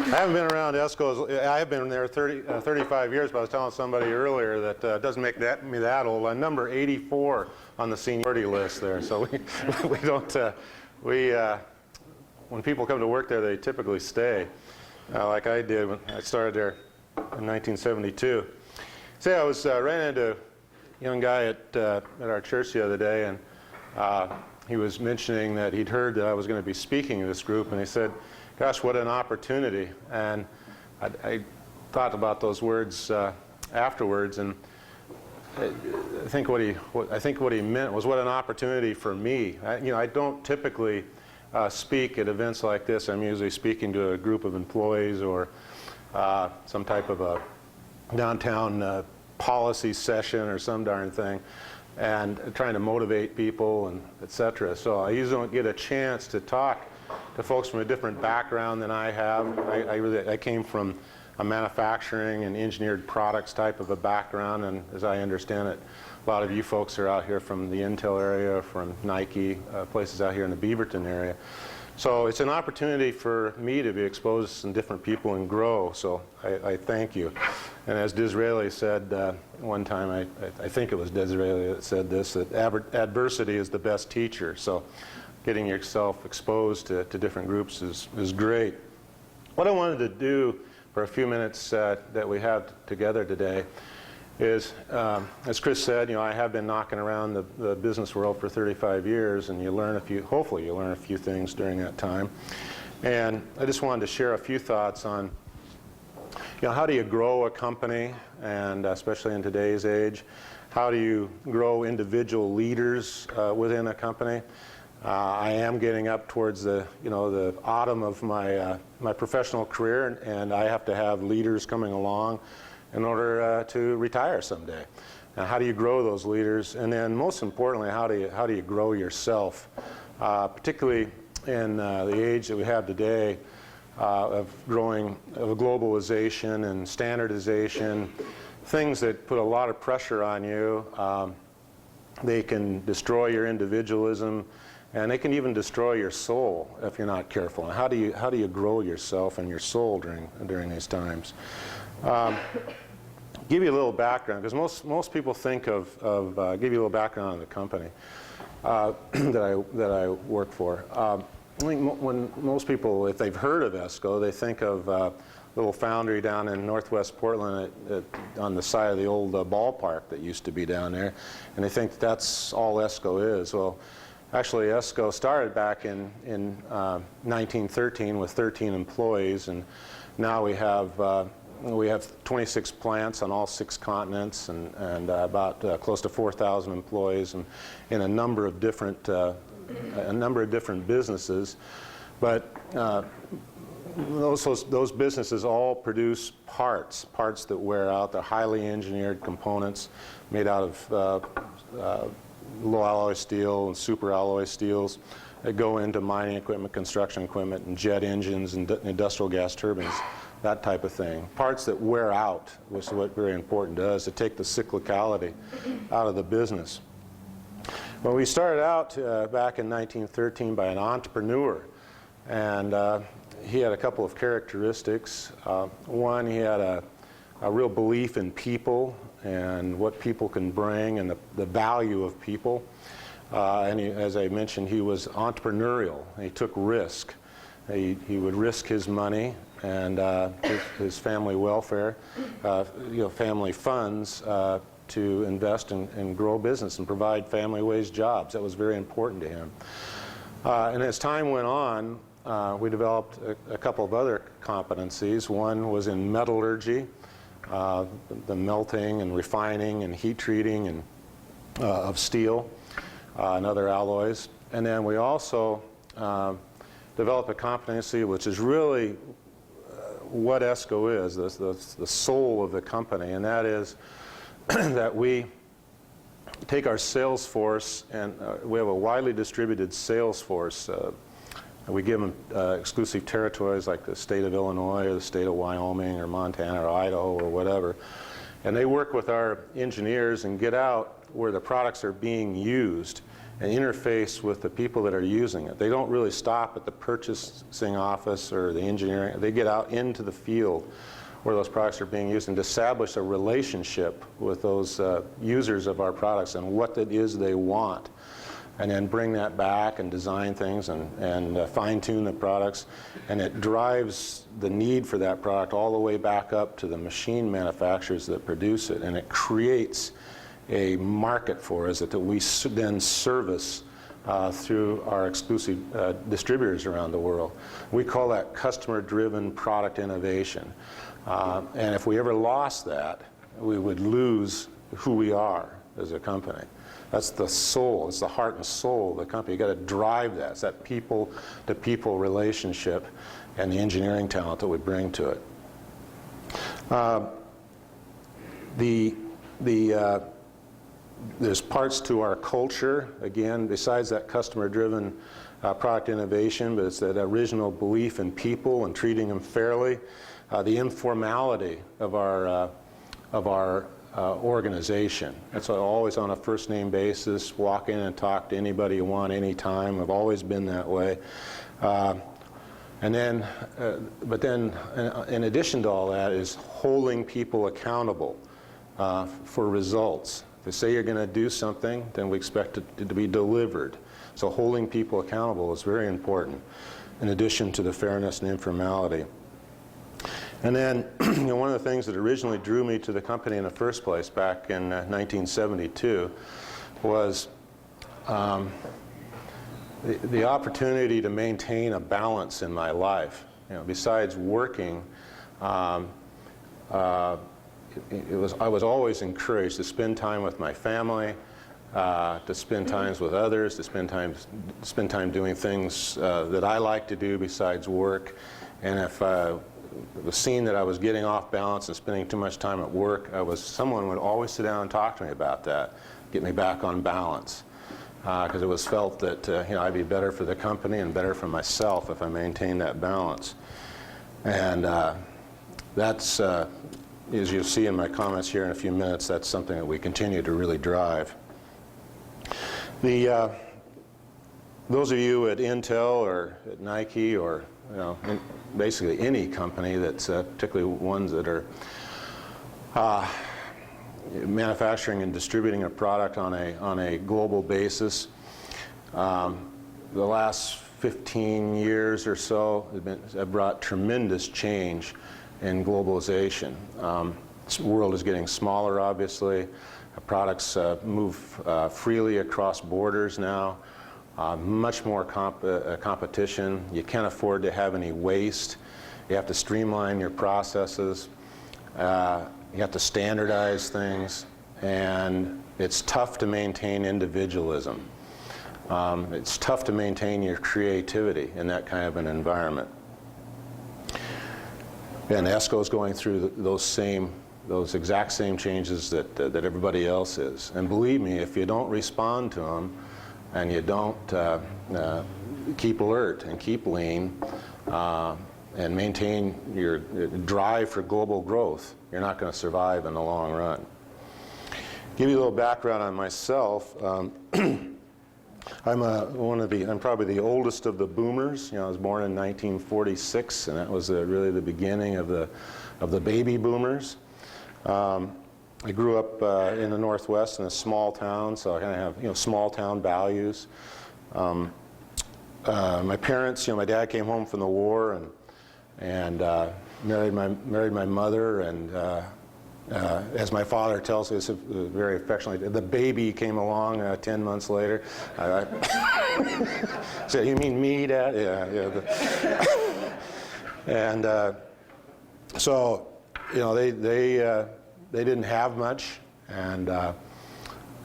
I haven't been around ESCO. I have been there 35 years, but I was telling somebody earlier that doesn't make me that old. I'm number 84 on the seniority list there. So we don't, when people come to work there, they typically stay, like I did when I started there in 1972. Say I was ran into a young guy at our church the other day, and he was mentioning that he'd heard that I was going to be speaking to this group, and he said, "Gosh, what an opportunity!" And I thought about those words afterwards, and I think what he meant was what an opportunity for me. I don't typically speak at events like this. I'm usually speaking to a group of employees or some type of a downtown policy session or some darn thing, and trying to motivate people and etc. So I usually don't get a chance to talk to folks from a different background than I have. I came from a manufacturing and engineered products type of a background, and as I understand it, a lot of you folks are out here from the Intel area, from Nike, places out here in the Beaverton area. So it's an opportunity for me to be exposed to some different people and grow, so I thank you. And as Disraeli said one time, I think it was Disraeli that said this, that adversity is the best teacher. So getting yourself exposed to different groups is great. What I wanted to do for a few minutes that we have together today is, as Chris said, I have been knocking around the business world for 35 years, and hopefully you learn a few things during that time. And I just wanted to share a few thoughts on, how do you grow a company, and especially in today's age, how do you grow individual leaders within a company? I am getting up towards the autumn of my professional career, and I have to have leaders coming along in order to retire someday. Now, how do you grow those leaders? And then most importantly, how do you grow yourself? Particularly in the age that we have today of globalization and standardization, things that put a lot of pressure on you. They can destroy your individualism, and they can even destroy your soul if you're not careful. And how do you grow yourself and your soul during these times? Give you a little background, because most people think of give you a little background on the company that I work for. I think when most people, if they've heard of ESCO, they think of a little foundry down in northwest Portland on the side of the old ballpark that used to be down there, and they think that's all ESCO is. Well, actually, ESCO started back in 1913 with 13 employees, and now we have 26 plants on all 6 continents, and about close to 4,000 employees, and in a number of different businesses. But those businesses all produce parts that wear out. They're highly engineered components made out of low alloy steel and super alloy steels that go into mining equipment, construction equipment, and jet engines and industrial gas turbines, that type of thing. Parts that wear out, which is what very important to us, to take the cyclicality out of the business. Well, we started out back in 1913 by an entrepreneur, and he had a couple of characteristics. One, he had a real belief in people and what people can bring and the value of people. And as I mentioned, he was entrepreneurial. He took risk. He would risk his money and his family welfare, family funds to invest and grow business and provide family-wage jobs. That was very important to him. And as time went on, we developed a couple of other competencies. One was in metallurgy, the melting and refining and heat treating of steel and other alloys. And then we also developed a competency which is really what ESCO is, the soul of the company, and that is that we take our sales force, and we have a widely distributed sales force. We give them exclusive territories like the state of Illinois or the state of Wyoming or Montana or Idaho or whatever, and they work with our engineers and get out where the products are being used and interface with the people that are using it. They don't really stop at the purchasing office or the engineering. They get out into the field where those products are being used and establish a relationship with those users of our products and what it is they want. And then bring that back and design things and fine-tune the products. And it drives the need for that product all the way back up to the machine manufacturers that produce it. And it creates a market for us that we then service through our exclusive distributors around the world. We call that customer-driven product innovation. And if we ever lost that, we would lose who we are as a company. That's the soul, it's the heart and soul of the company. You've got to drive that. It's that people-to-people relationship and the engineering talent that we bring to it. There's parts to our culture, again, besides that customer-driven product innovation, but it's that original belief in people and treating them fairly. The informality of our organization. That's always on a first-name basis. Walk in and talk to anybody you want, anytime. I've always been that way. But then, in addition to all that, is holding people accountable for results. If they say you're going to do something, then we expect it to be delivered. So holding people accountable is very important, in addition to the fairness and informality. And then, one of the things that originally drew me to the company in the first place back in 1972 was the opportunity to maintain a balance in my life. Besides working, I was always encouraged to spend time with my family, to spend times with others, to spend time doing things that I like to do besides work. And if it was seen that I was getting off balance and spending too much time at work, someone would always sit down and talk to me about that, get me back on balance. Because it was felt that I'd be better for the company and better for myself if I maintained that balance. And that's, as you'll see in my comments here in a few minutes, that's something that we continue to really drive. Those of you at Intel or at Nike or basically any company that's particularly ones that are manufacturing and distributing a product on a global basis. The last 15 years or so have brought tremendous change in globalization. The world is getting smaller, obviously. Products move freely across borders now. Much more competition. You can't afford to have any waste. You have to streamline your processes. You have to standardize things. And it's tough to maintain individualism. It's tough to maintain your creativity in that kind of an environment. And ESCO is going through those exact same changes that everybody else is. And believe me, if you don't respond to them, and you don't keep alert and keep lean and maintain your drive for global growth, you're not going to survive in the long run. Give you a little background on myself. I'm probably the oldest of the boomers. I was born in 1946, and that was really the beginning of the baby boomers. I grew up in the Northwest in a small town, so I kind of have small town values. My parents, my dad came home from the war and married my mother, and as my father tells us very affectionately, the baby came along 10 months later. So you mean me, Dad? Yeah. And so they didn't have much, and I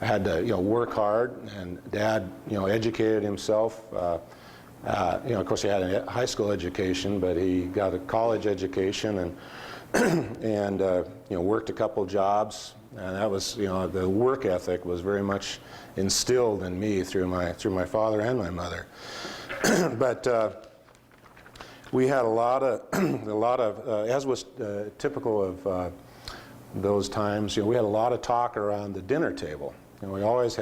had to work hard. And Dad educated himself. Of course, he had a high school education, but he got a college education and worked a couple jobs. And that was the work ethic was very much instilled in me through my father and my mother. But we had a lot of as was typical of those times, we had a lot of talk around the dinner table. we always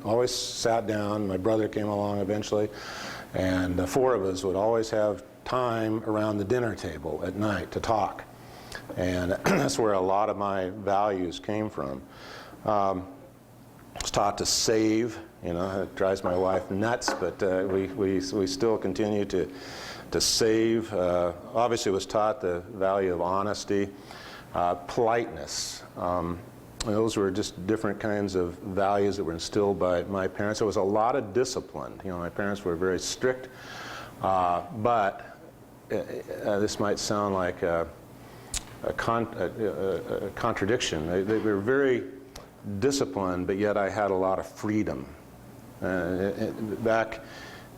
always sat down. My brother came along eventually, and the four of us would always have time around the dinner table at night to talk. And that's where a lot of my values came from. I was taught to save. It drives my wife nuts, but we still continue to save. Obviously was taught the value of honesty, politeness. Those were just different kinds of values that were instilled by my parents. There was a lot of discipline. My parents were very strict, but this might sound like a contradiction. They were very disciplined, but yet I had a lot of freedom. Back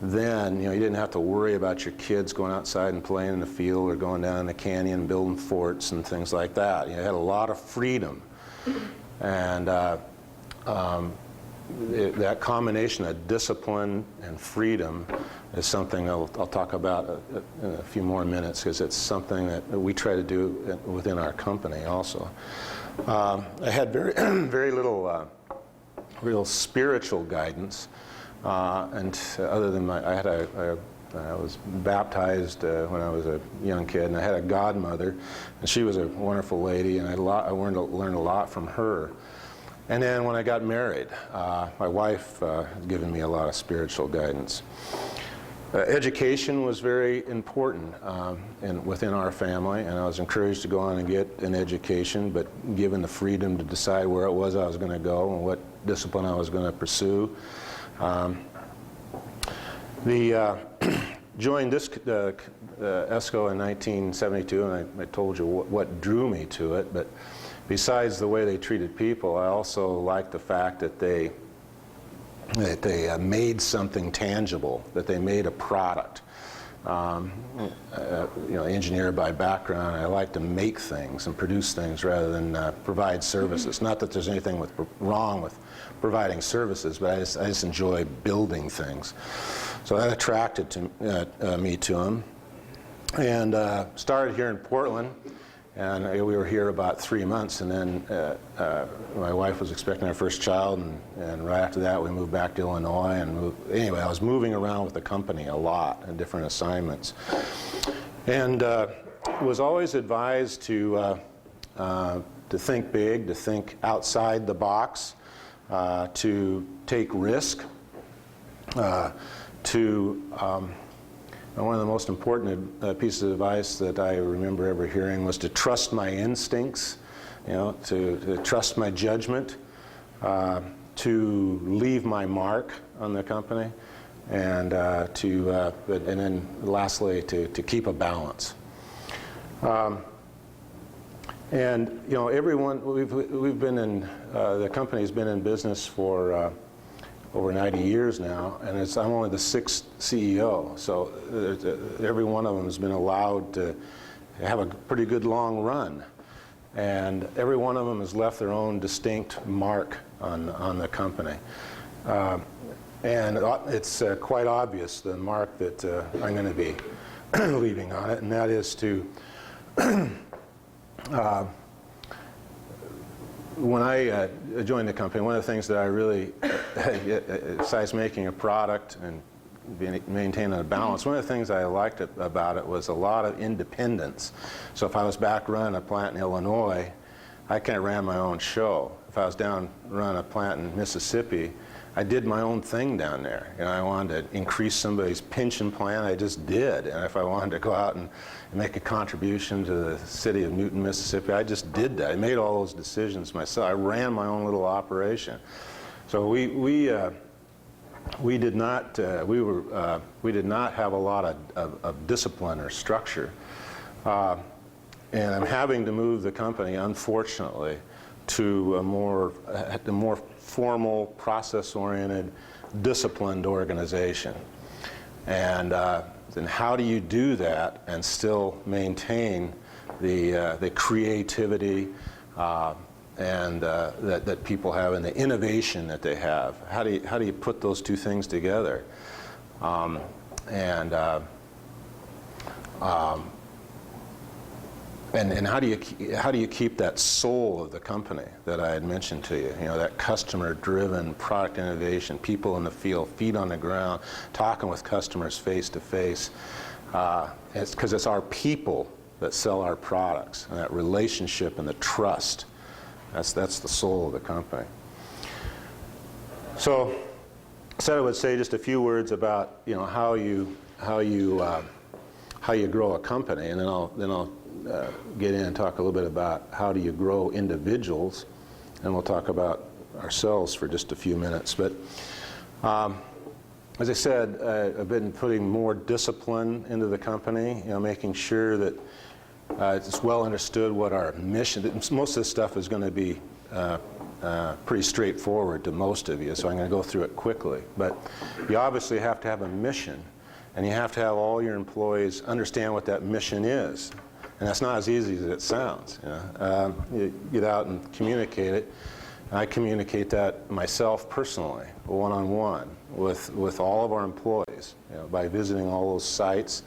then, you didn't have to worry about your kids going outside and playing in the field or going down in the canyon and building forts and things like that. You had a lot of freedom. And that combination of discipline and freedom is something I'll talk about in a few more minutes, because it's something that we try to do within our company also. I had very little real spiritual guidance, and other than I was baptized when I was a young kid, and I had a godmother, and she was a wonderful lady, and I learned a lot from her. And then when I got married, my wife had given me a lot of spiritual guidance. Education was very important within our family, and I was encouraged to go on and get an education, but given the freedom to decide where it was I was going to go and what discipline I was going to pursue. Joined ESCO in 1972, and I told you what drew me to it, but besides the way they treated people, I also liked the fact that they made something tangible, that they made a product. Engineer by background, I like to make things and produce things rather than provide services. Not that there's anything wrong with providing services, but I just enjoy building things. So that attracted me to them. And started here in Portland, and we were here about 3 months, and then my wife was expecting our first child, and right after that we moved back to Illinois. Anyway, I was moving around with the company a lot in different assignments, and was always advised to think big, to think outside the box, to take risk, one of the most important pieces of advice that I remember ever hearing was to trust my instincts, to trust my judgment, to leave my mark on the company, and then lastly to keep a balance. Everyone, we've been in the company's been in business for over 90 years now, and I'm only the 6th CEO, so every one of them has been allowed to have a pretty good long run, and every one of them has left their own distinct mark on the company. And it's quite obvious, the mark that I'm going to be leaving on it, and that is to when I joined the company, one of the things that I really, besides making a product and maintaining a balance, one of the things I liked about it was a lot of independence. So if I was back running a plant in Illinois, I kind of ran my own show. If I was down running a plant in Mississippi, I did my own thing down there. I wanted to increase somebody's pension plan, I just did. And if I wanted to go out and make a contribution to the city of Newton, Mississippi, I just did that. I made all those decisions myself. I ran my own little operation. So we did not have a lot of discipline or structure. And I'm having to move the company, unfortunately, to a more formal, process-oriented, disciplined organization. And then how do you do that and still maintain the creativity that people have and the innovation that they have? How do you put those two things together? And how do you keep that soul of the company that I had mentioned to you? You know, that customer-driven product innovation, people in the field, feet on the ground, talking with customers face to face. It's because it's our people that sell our products, and that relationship and the trust. That's the soul of the company. So, I said I would say just a few words about, you know, how you grow a company, and then I'll get in and talk a little bit about how do you grow individuals, and we'll talk about ourselves for just a few minutes. But as I said, I've been putting more discipline into the company, you know, making sure that it's well understood what our mission. Most of this stuff is going to be pretty straightforward to most of you, so I'm going to go through it quickly. But you obviously have to have a mission, and you have to have all your employees understand what that mission is. And that's not as easy as it sounds. You know? You get out and communicate it. I communicate that myself personally, one-on-one, with all of our employees, you know, by visiting all those sites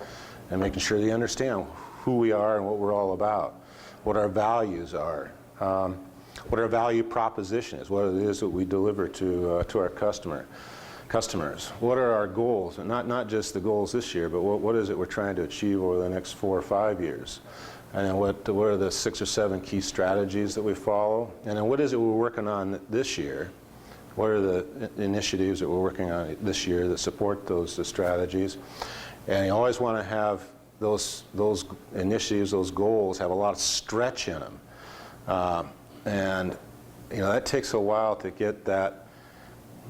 and making sure they understand who we are and what we're all about, what our values are, what our value proposition is, what it is that we deliver to our customers. What are our goals, and not just the goals this year, but what is it we're trying to achieve over the next 4 or 5 years? And then what are the 6 or 7 key strategies that we follow? And then what is it we're working on this year? What are the initiatives that we're working on this year that support those strategies? And you always want to have those initiatives, those goals, have a lot of stretch in them. And you know, that takes a while to get that.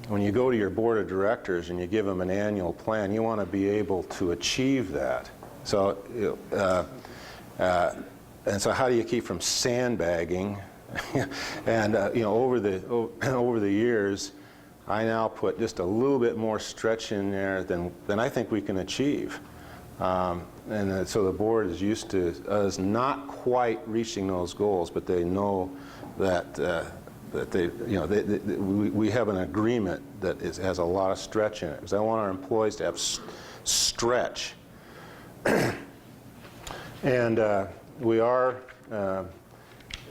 When you go to your board of directors and you give them an annual plan, you want to be able to achieve that. So, and so how do you keep from sandbagging? And you know, over the years, I now put just a little bit more stretch in there than I think we can achieve. And so the board is used to us not quite reaching those goals, but they know that they, you know, we have an agreement that has a lot of stretch in it, because I want our employees to have stretch. And we are,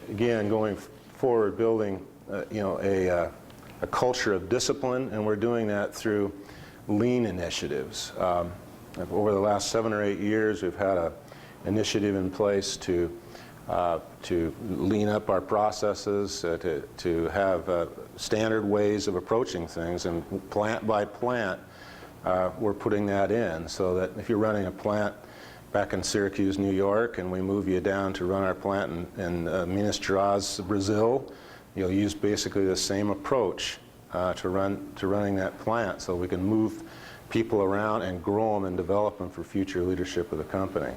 again, going forward, building, you know, a culture of discipline, and we're doing that through lean initiatives. Over the last 7 or 8 years, we've had an initiative in place to lean up our processes, to have standard ways of approaching things, and plant by plant, we're putting that in, so that if you're running a plant back in Syracuse, New York, and we move you down to run our plant in Minas Gerais, Brazil, you'll use basically the same approach to running that plant, so we can move people around and grow them and develop them for future leadership of the company.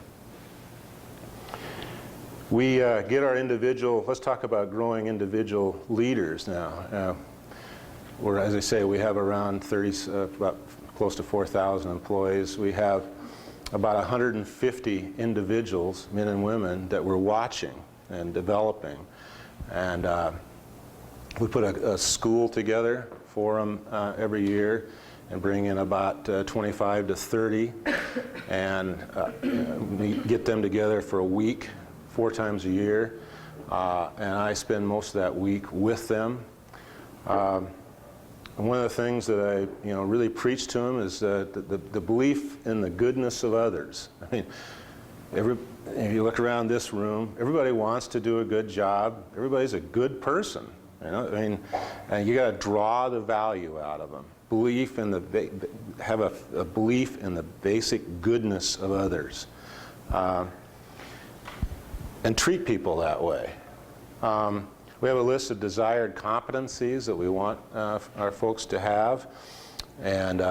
We get our let's talk about growing individual leaders now. As I say, we have around about close to 4,000 employees. We have about 150 individuals, men and women, that we're watching and developing. And we put a school together for them every year, and bring in about 25 to 30, and we get them together for a week, 4 times a year, and I spend most of that week with them. And one of the things that I, you know, really preach to them is the belief in the goodness of others. I mean, if you look around this room, everybody wants to do a good job. Everybody's a good person. You know, I mean, and you got to draw the value out of them. Belief in have a belief in the basic goodness of others, and treat people that way. We have a list of desired competencies that we want our folks to have, and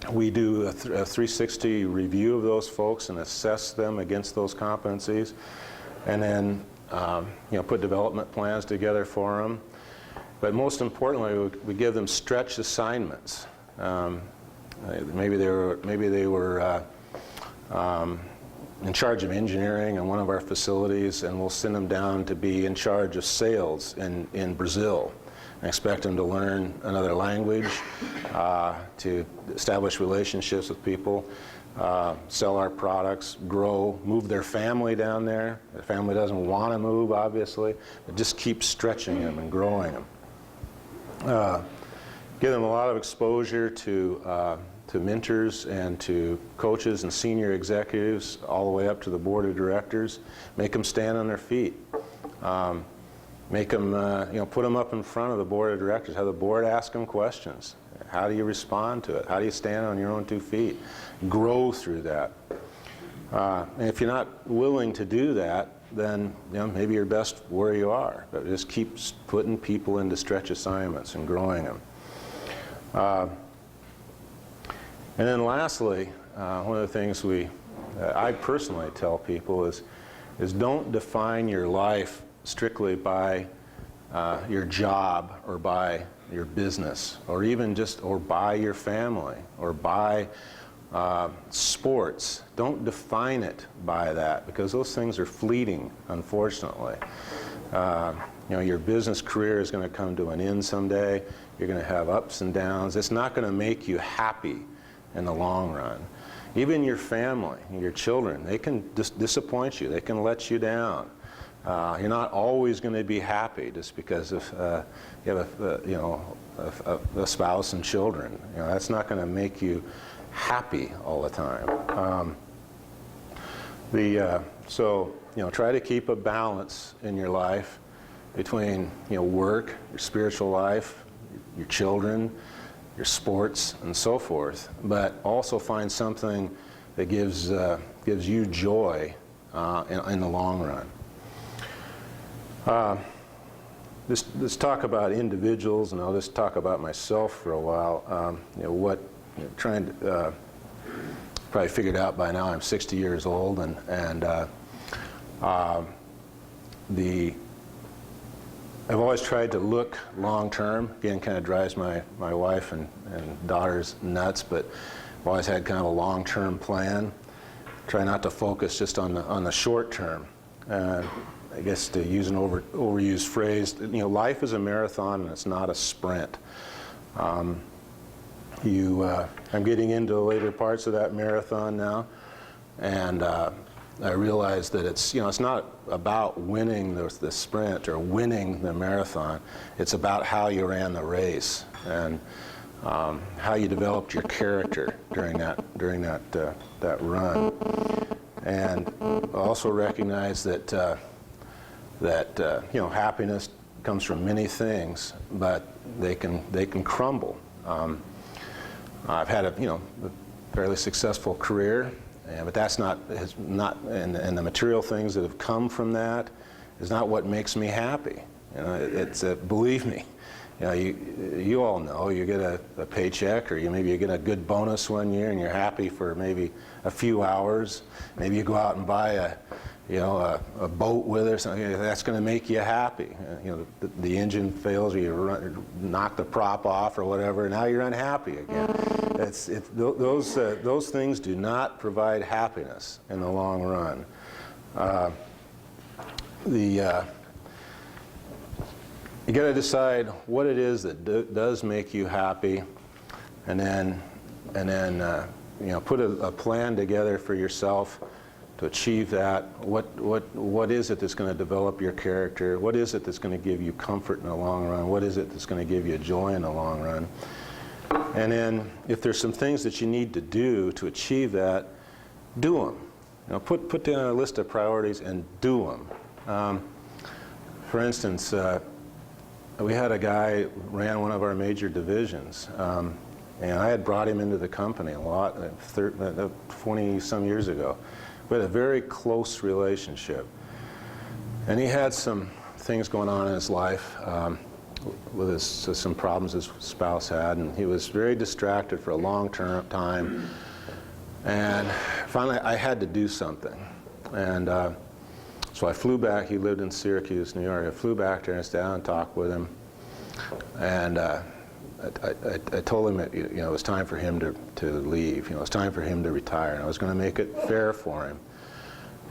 we do a 360 review of those folks and assess them against those competencies, and then you know, put development plans together for them. But most importantly, we give them stretch assignments. Maybe they were in charge of engineering in one of our facilities, and we'll send them down to be in charge of sales in Brazil. and expect them to learn another language, to establish relationships with people, sell our products, grow, move their family down there. The family doesn't want to move, obviously, but just keep stretching them and growing them. Give them a lot of exposure to mentors and to coaches and senior executives all the way up to the board of directors. Make them stand on their feet. Make them, put them up in front of the board of directors. Have the board ask them questions. How do you respond to it? How do you stand on your own 2 feet? Grow through that. And if you're not willing to do that, then maybe you're best where you are. But just keep putting people into stretch assignments and growing them. And then lastly, one of the things I personally tell people is don't define your life strictly by your job or by your business, or even or by your family, or by sports. Don't define it by that, because those things are fleeting, unfortunately. Your business career is going to come to an end someday. You're going to have ups and downs. It's not going to make you happy in the long run. Even your family, your children, they can disappoint you. They can let you down. You're not always going to be happy just because of you have a spouse and children. That's not going to make you happy all the time. So try to keep a balance in your life between work, your spiritual life, your children, your sports, and so forth. But also find something that gives you joy in the long run. Let's talk about individuals, and I'll just talk about myself for a while. Probably figured out by now I'm 60 years old, and I've always tried to look long term. Again, kind of drives my wife and daughters nuts, but I've always had kind of a long term plan. Try not to focus just on the short term. I guess to use an overused phrase, life is a marathon and it's not a sprint. I'm getting into the later parts of that marathon now, and I realize that it's not about winning the sprint or winning the marathon. It's about how you ran the race and how you developed your character during that run. And also recognize that happiness comes from many things, but they can crumble. I've had a fairly successful career, but that's not and the material things that have come from that is not what makes me happy. It's believe me, you all know you get a paycheck, or maybe you get a good bonus one year and you're happy for maybe a few hours. Maybe you go out and buy a boat with it or something. That's going to make you happy. The engine fails, or you knock the prop off or whatever, and now you're unhappy again. Those things do not provide happiness in the long run. You got to decide what it is that does make you happy, and then put a plan together for yourself to achieve that. What is it that's going to develop your character? What is it that's going to give you comfort in the long run? What is it that's going to give you joy in the long run? And then if there's some things that you need to do to achieve that, do them. Put down a list of priorities and do them. For instance, we had a guy who ran one of our major divisions, and I had brought him into the company a lot, 20-some years ago. We had a very close relationship. And he had some things going on in his life with some problems his spouse had, and he was very distracted for a long time. And finally, I had to do something. And so I flew back. He lived in Syracuse, New York. I flew back there and sat down and talked with him. And I told him that it was time for him to leave. It was time for him to retire. And I was going to make it fair for him.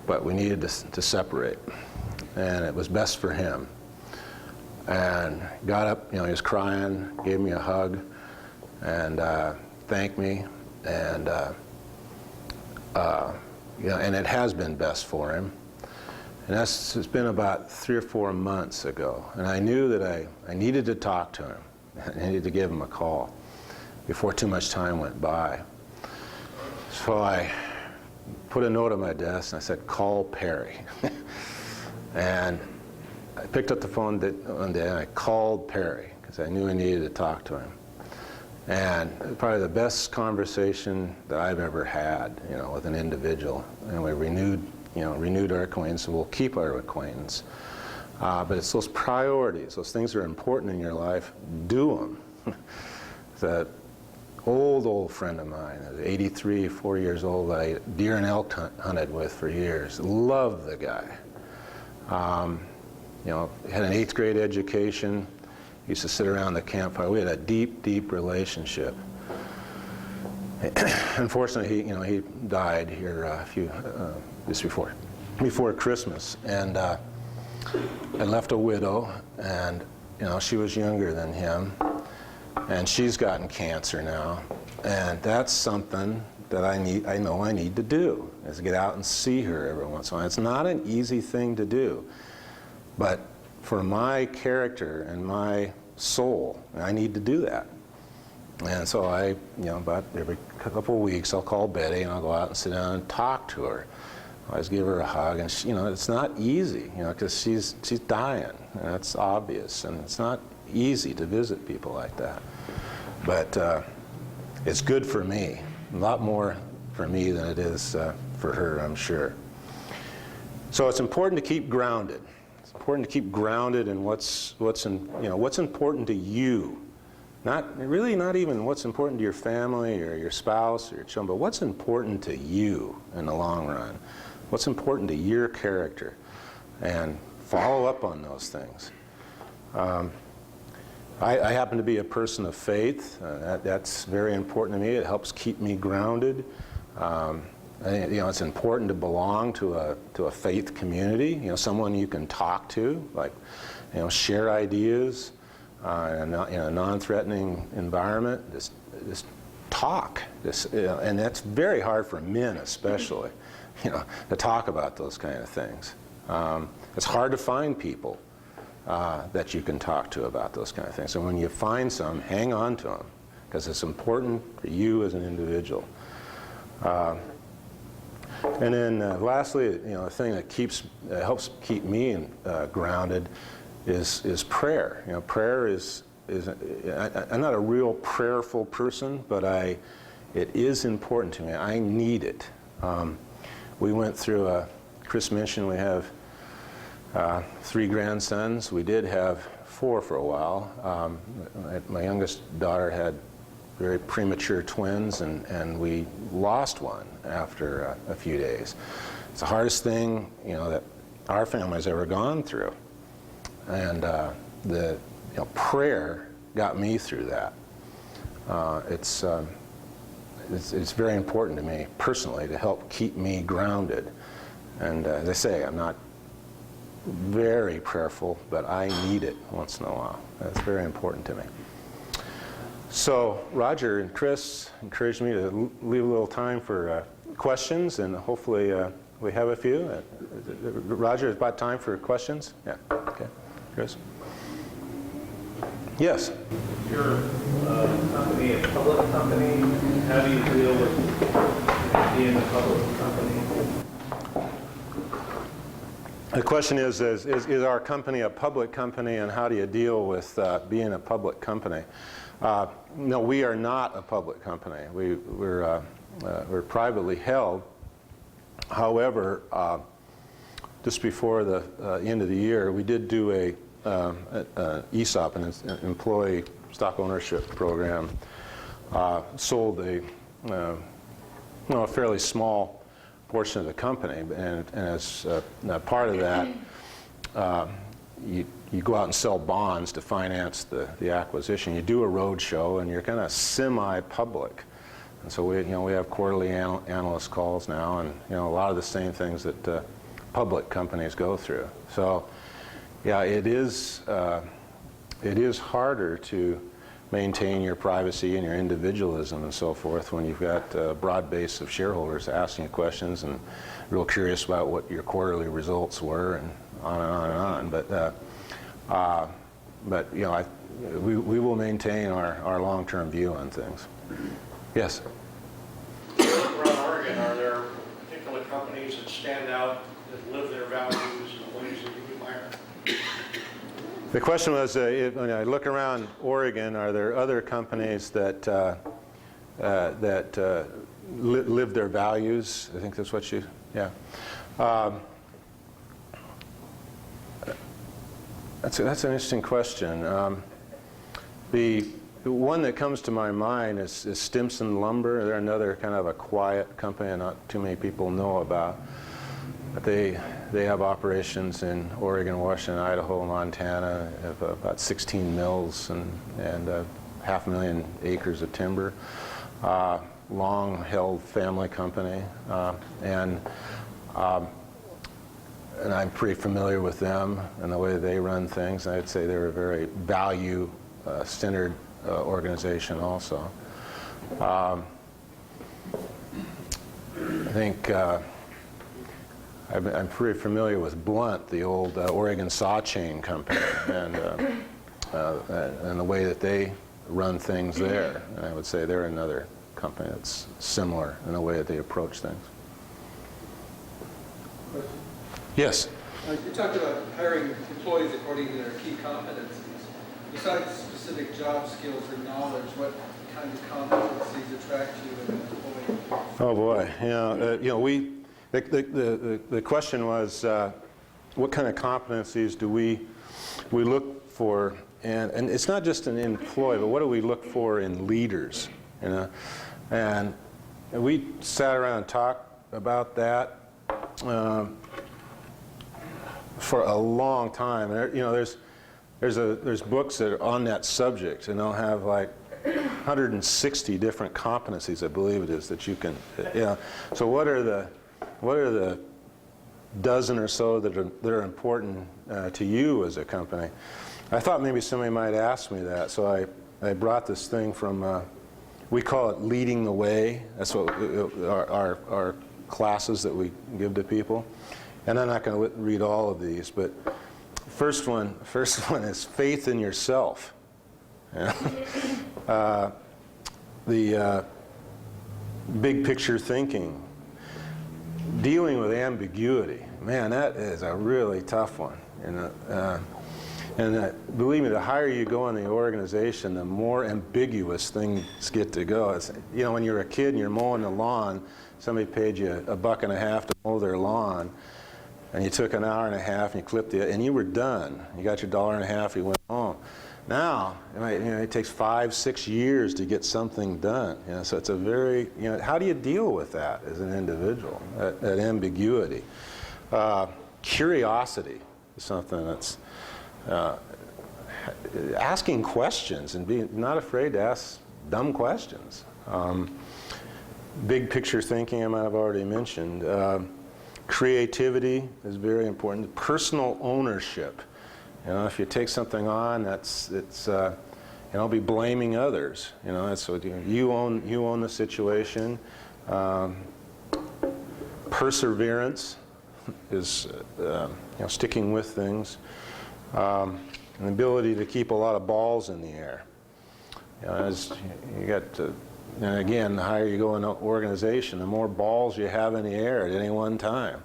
But we needed to separate. And it was best for him. and got up, he was crying, gave me a hug, and thanked me, and and it has been best for him. And it's been about 3 or 4 months ago, and I knew that I needed to talk to him. I needed to give him a call before too much time went by. So I put a note on my desk and I said, "Call Perry." And I picked up the phone one day and I called Perry because I knew I needed to talk to him. And probably the best conversation that I've ever had, with an individual. And we renewed our acquaintance, and we'll keep our acquaintance. But it's those priorities, those things that are important in your life, do them. That old friend of mine, 83, 4 years old, that I deer and elk hunted with for years. Loved the guy. Had an 8th grade education. Used to sit around the campfire. We had a deep, deep relationship. Unfortunately, he died here just before Christmas, and left a widow, and she was younger than him, and she's gotten cancer now, and that's something that I know I need to do, is get out and see her every once in a while. It's not an easy thing to do, but for my character and my soul, I need to do that. And so about every couple of weeks, I'll call Betty and I'll go out and sit down and talk to her. I always give her a hug, and it's not easy, because she's dying, and that's obvious, and it's not easy to visit people like that. But it's good for me, a lot more for me than it is for her, I'm sure. So it's important to keep grounded. It's important to keep grounded in what's important to you. Not even what's important to your family or your spouse or your children, but what's important to you in the long run. What's important to your character, and follow up on those things. I happen to be a person of faith. That's very important to me. It helps keep me grounded. It's important to belong to a faith community. Someone you can talk to, share ideas in a non-threatening environment. Just talk. And that's very hard for men, especially. To talk about those kind of things. It's hard to find people that you can talk to about those kind of things. So when you find some, hang on to them, because it's important for you as an individual. And then lastly, the thing that helps keep me grounded is prayer. Prayer is I'm not a real prayerful person, but it is important to me. I need it. We went through Chris mentioned we have 3 grandsons. We did have 4 for a while. My youngest daughter had very premature twins, and we lost one after a few days. It's the hardest thing that our family's ever gone through, and prayer got me through that. It's very important to me personally to help keep me grounded. And as I say, I'm not very prayerful, but I need it once in a while. That's very important to me. So Roger and Chris encouraged me to leave a little time for questions, and hopefully we have a few. Roger, it's about time for questions? Yeah, okay. Chris? Yes? Your company, a public company, how do you deal with being a public company? The question is our company a public company, and how do you deal with being a public company? No, we are not a public company. We're privately held. However, just before the end of the year, we did do a ESOP, an employee stock ownership program. Sold a fairly small portion of the company, and as part of that, you go out and sell bonds to finance the acquisition. You do a road show, and you're kind of semi-public. And so we have quarterly analyst calls now, and a lot of the same things that public companies go through. So, yeah, it is it is harder to maintain your privacy and your individualism and so forth when you've got a broad base of shareholders asking you questions and real curious about what your quarterly results were and on and on and on. But you know, we will maintain our long-term view on things. Yes? Around Oregon, are there particular companies that stand out, that live their values in ways that you admire? The question was, when I look around Oregon, are there other companies that live their values? I think that's what you, yeah. That's an interesting question. The one that comes to my mind is Stimson Lumber. They're another kind of a quiet company and not too many people know about. But they have operations in Oregon, Washington, Idaho, Montana. They have about 16 mills and 500,000 acres of timber. Long-held family company, and I'm pretty familiar with them and the way they run things. I'd say they're a very value-centered organization also. I think I'm pretty familiar with Blunt, the old Oregon saw chain company, and the way that they run things there. And I would say they're another company that's similar in the way that they approach things. Question? Yes? You talked about hiring employees according to their key competencies. Besides specific job skills and knowledge, what kinds of competencies attract you as an employee? Oh boy, the question was, what kind of competencies do we look for, and it's not just an employee, but what do we look for in leaders, you know? And we sat around and talked about that for a long time. And, you know, there's books that are on that subject, and they'll have like 160 different competencies, I believe it is, that you can, you know. So what are the dozen or so that are important to you as a company? I thought maybe somebody might ask me that, so I brought this thing from, we call it Leading the Way. That's what our classes that we give to people. And I'm not going to read all of these, but first one is faith in yourself. Yeah. The big picture thinking. Dealing with ambiguity. Man, that is a really tough one. You know? And believe me, the higher you go in the organization, the more ambiguous things get to go. It's, you know, when you're a kid and you're mowing the lawn, somebody paid you $1.50 to mow their lawn, and you took an hour and a half and you clipped it, and you were done. You got your $1.50, you went home. Now, it takes 5-6 years to get something done. You know, so it's a very, you know, how do you deal with that as an individual? That ambiguity. Curiosity is something that's asking questions and being not afraid to ask dumb questions. Big picture thinking, I might have already mentioned. Creativity is very important. Personal ownership. You know, if you take something on, it's you know, be blaming others. You know, that's what you own the situation. Perseverance is you know, sticking with things. An ability to keep a lot of balls in the air. You know, as you got to, and again, the higher you go in an organization, the more balls you have in the air at any one time.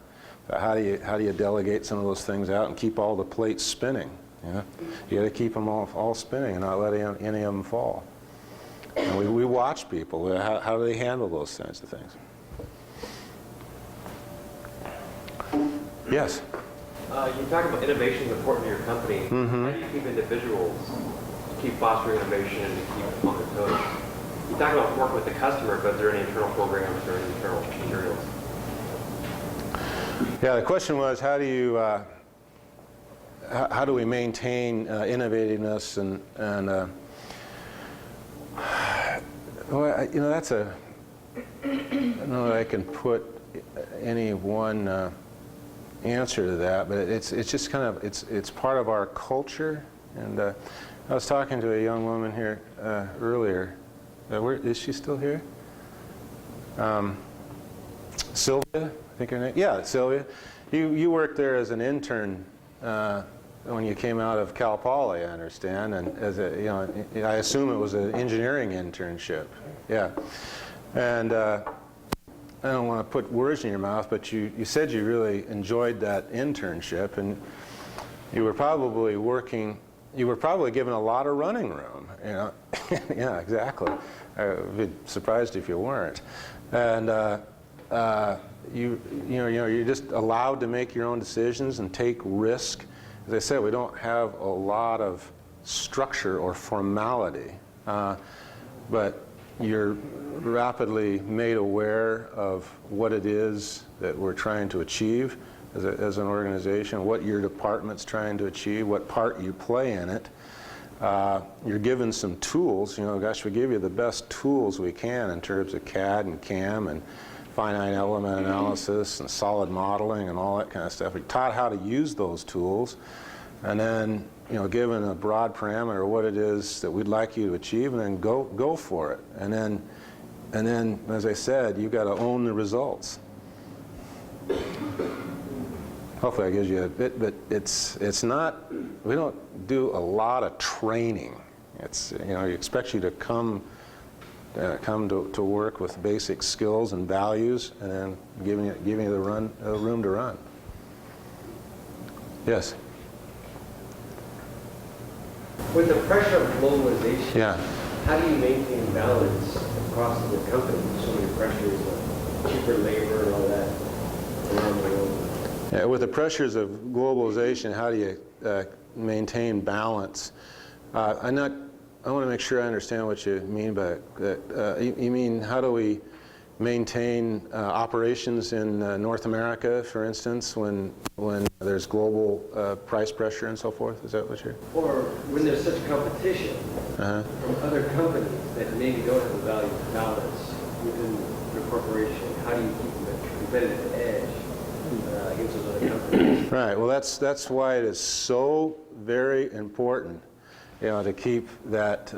So how do you delegate some of those things out and keep all the plates spinning? You know? You got to keep them all spinning and not let any of them fall. And we watch people. How do they handle those kinds of things? Yes. You talk about innovation is important to your company. Mm-hmm. How do you keep individuals to keep fostering innovation and to keep on their toes? You talk about working with the customer, but are there any internal programs or any internal materials? Yeah, the question was, how do we maintain innovativeness and well, you know, that's a, I don't know that I can put any one answer to that, but it's just kind of, it's part of our culture, and I was talking to a young woman here earlier. Where is she still here? Sylvia, I think her name. Yeah, Sylvia. You worked there as an intern when you came out of Cal Poly, I understand, and as a, I assume it was an engineering internship. Yeah, and I don't want to put words in your mouth, but you said you really enjoyed that internship, and you were probably given a lot of running room. Yeah, exactly. I'd be surprised if you weren't, and you're just allowed to make your own decisions and take risk. As I said, we don't have a lot of structure or formality, but you're rapidly made aware of what it is that we're trying to achieve as an organization, what your department's trying to achieve, what part you play in it. You're given some tools. Gosh, we give you the best tools we can in terms of CAD and CAM and finite element analysis and solid modeling and all that kind of stuff. We taught how to use those tools, and then given a broad parameter what it is that we'd like you to achieve, and then go for it. And then, as I said, you've got to own the results. Hopefully that gives you a bit, but it's not. We don't do a lot of training. It's you expect you to come to work with basic skills and values, and then giving you the room to run. Yes. With the pressure of globalization, Yeah. how do you maintain balance across the company? So many pressures, cheaper labor and all that around the world. Yeah, with the pressures of globalization, how do you maintain balance? I want to make sure I understand what you mean by that. You mean how do we maintain operations in North America, for instance, when there's global price pressure and so forth? Is that what you're? Or when there's such competition from other companies that maybe don't have a value balance within the corporation, how do you keep a competitive edge against those other companies? Right. Well, that's why it is so very important, to keep that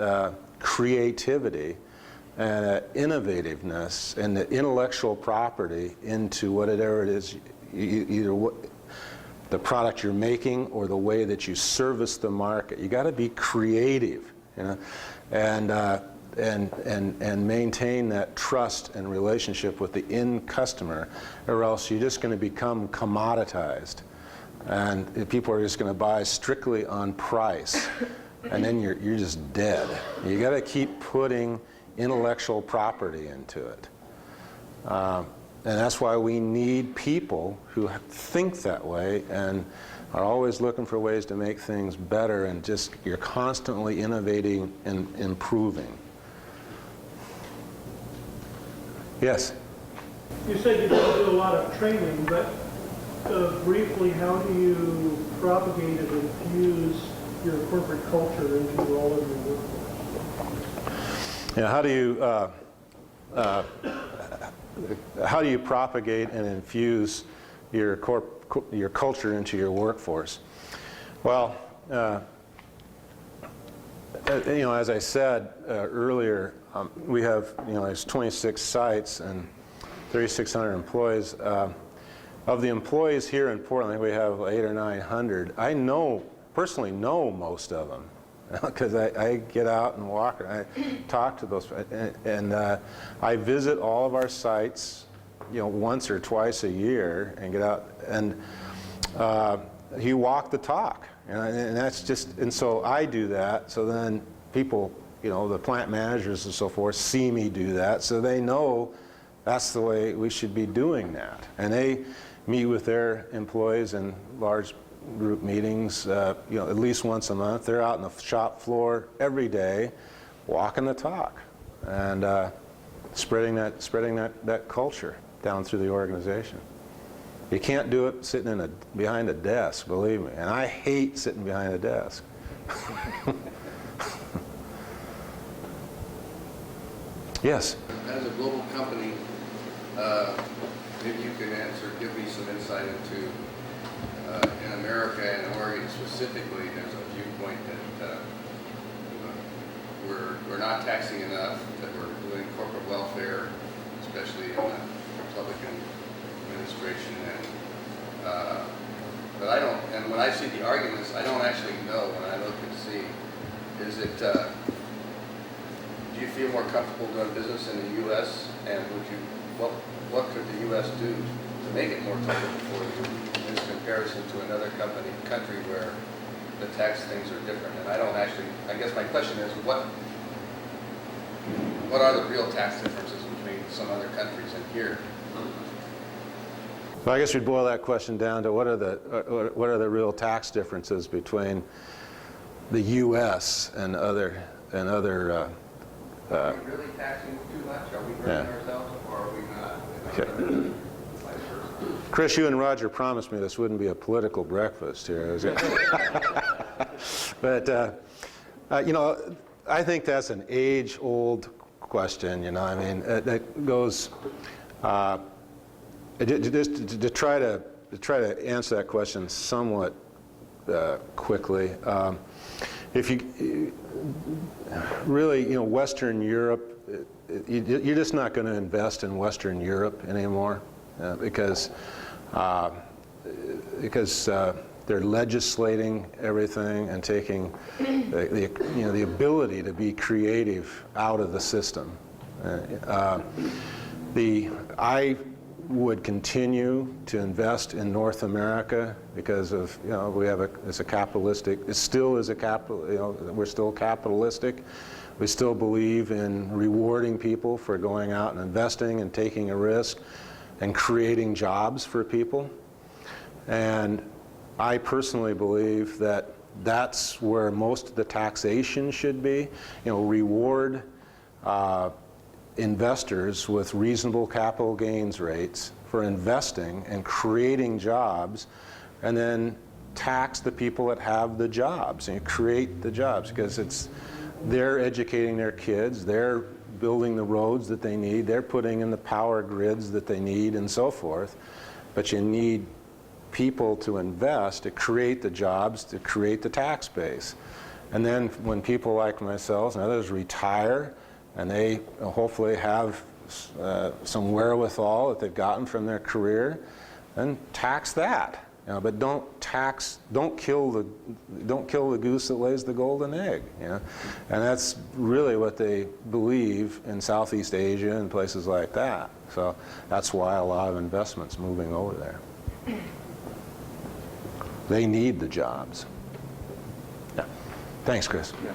creativity and innovativeness and the intellectual property into whatever it is, either the product you're making or the way that you service the market. You got to be creative, and maintain that trust and relationship with the end customer, or else you're just going to become commoditized, and people are just going to buy strictly on price, and then you're just dead. You got to keep putting intellectual property into it, and that's why we need people who think that way and are always looking for ways to make things better, and just you're constantly innovating and improving. Yes? You said you don't do a lot of training, but briefly, how do you propagate and infuse your corporate culture into all of your workforce? Yeah, how do you propagate and infuse your culture into your workforce? Well, as I said earlier, we have there's 26 sites and 3,600 employees. Of the employees here in Portland, we have 800 or 900. I personally know most of them, because I get out and walk and I talk to those, and I visit all of our sites, once or twice a year, and get out and you walk the talk, and that's just, and so I do that. So then people, the plant managers and so forth, see me do that, so they know that's the way we should be doing that, and they meet with their employees in large group meetings, at least once a month. They're out on the shop floor every day, walking the talk, and spreading that culture down through the organization. You can't do it sitting behind a desk, believe me, and I hate sitting behind a desk. Yes? As a global company, maybe you can give me some insight into, in America and Oregon specifically, there's a viewpoint that we're not taxing enough, that we're doing corporate welfare, especially in the Republican administration, but I don't, and when I see the arguments, I don't actually know when I look and see, is it, do you feel more comfortable doing business in the U.S. and would you, what could the U.S. do to make it more comfortable for you in comparison to another country where the tax things are different? And I don't actually, I guess my question is, what are the real tax differences between some other countries and here? Well, I guess we'd boil that question down to what are the real tax differences between the U.S. and other Are we really taxing too much? Are we hurting ourselves or are we not? Okay. Chris, you and Roger promised me this wouldn't be a political breakfast here. But, you know, I think that's an age-old question, you know. I mean, that goes, just to try to answer that question somewhat quickly. If you really, you know, Western Europe, you're just not going to invest in Western Europe anymore because they're legislating everything and taking the ability to be creative out of the system. I would continue to invest in North America because of, you know, it's a capitalistic, it still is a capital, you know, we're still capitalistic. We still believe in rewarding people for going out and investing and taking a risk and creating jobs for people. And I personally believe that that's where most of the taxation should be. You know, reward investors with reasonable capital gains rates for investing and creating jobs, and then tax the people that have the jobs and create the jobs, because they're educating their kids, they're building the roads that they need, they're putting in the power grids that they need and so forth. But you need people to invest, to create the jobs, to create the tax base. And then when people like myself and others retire, and they hopefully have some wherewithal that they've gotten from their career, then tax that. You know, but don't kill the goose that lays the golden egg. You know, and that's really what they believe in Southeast Asia and places like that. So that's why a lot of investments moving over there. They need the jobs. Yeah. Thanks, Chris. Yeah.